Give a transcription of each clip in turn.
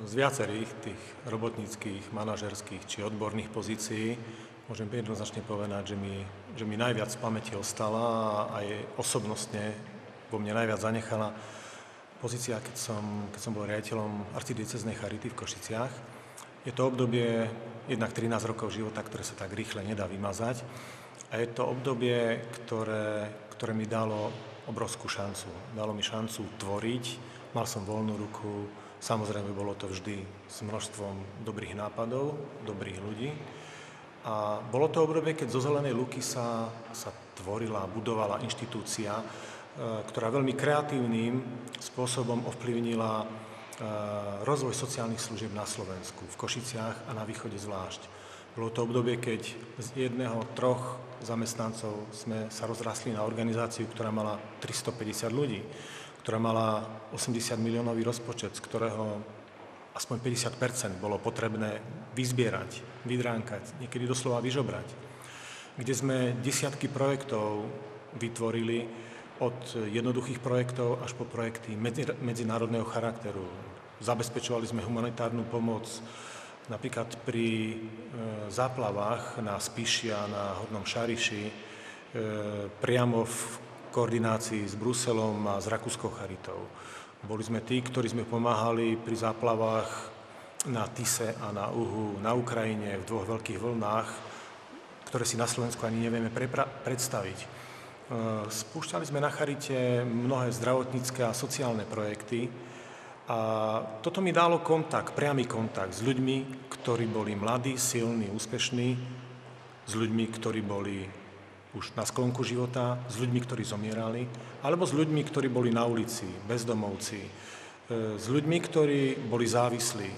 z viacerých tých robotníckych, manažerských či odborných pozícií môžem jednoznačne povedať, že mi najviac v pamäti ostala a aj osobnostne vo mne najviac zanechala pozícia, keď som bol riaditeľom arcidiecéznej charity v Košiciach. Je to obdobie jednak 13 rokov života, ktoré sa tak rýchle nedá vymazať. A je to obdobie, ktoré mi dalo obrovskú šancu. Dalo mi šancu tvoriť, mal som voľnú ruku, samozrejme bolo to vždy s množstvom dobrých nápadov, dobrých ľudí. A bolo to obdobie, keď zo Zelenej Luky sa tvorila, budovala inštitúcia, ktorá veľmi kreatívnym spôsobom ovplyvnila rozvoj sociálnych služieb na Slovensku, v Košiciach a na východe zvlášť. Bolo to obdobie, keď z jedného, troch zamestnancov sme sa rozrastli na organizáciu, ktorá mala 350 ľudí, ktorá mala 80 miliónový rozpočet, z ktorého aspoň 50% bolo potrebné vyzbierať, vydránkať, niekedy doslova vyžobrať. Kde sme desiatky projektov vytvorili, od jednoduchých projektov až po projekty medzinárodného charakteru. Zabezpečovali sme humanitárnu pomoc napríklad pri záplavách na Spiši a na Hornom Šariši, priamo v koordinácii s Bruselom a s Rakúskou charitou. Boli sme tí, ktorí sme pomáhali pri záplavách na Tise a na Uhu, na Ukrajine v dvoch veľkých vlnách, ktoré si na Slovensku ani nevieme predstaviť. Spúšťali sme na charite mnohé zdravotnícke a sociálne projekty a toto mi dalo priamy kontakt s ľuďmi, ktorí boli mladí, silní, úspešní, s ľuďmi, ktorí boli už na sklonku života, s ľuďmi, ktorí zomierali, alebo s ľuďmi, ktorí boli na ulici, bezdomovci, s ľuďmi, ktorí boli závislí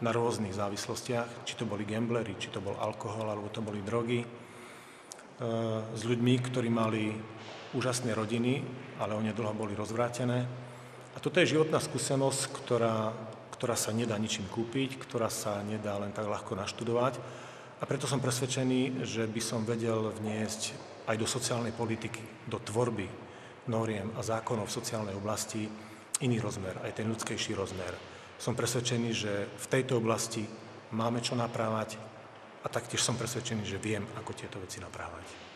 na rôznych závislostiach, či to boli gambleri, či to bol alkohol, alebo to boli drogy, s ľuďmi, ktorí mali úžasné rodiny, ale onedlho boli rozvrátené. A toto je životná skúsenosť, ktorá sa nedá ničím kúpiť, ktorá sa nedá len tak ľahko naštudovať. A preto som presvedčený, že by som vedel vniesť aj do sociálnej politiky, do tvorby noriem a zákonov v sociálnej oblasti iný rozmer, aj ten ľudskejší rozmer. Som presvedčený, že v tejto oblasti máme čo naprávať, a taktiež som presvedčený, že viem, ako tieto veci naprávať.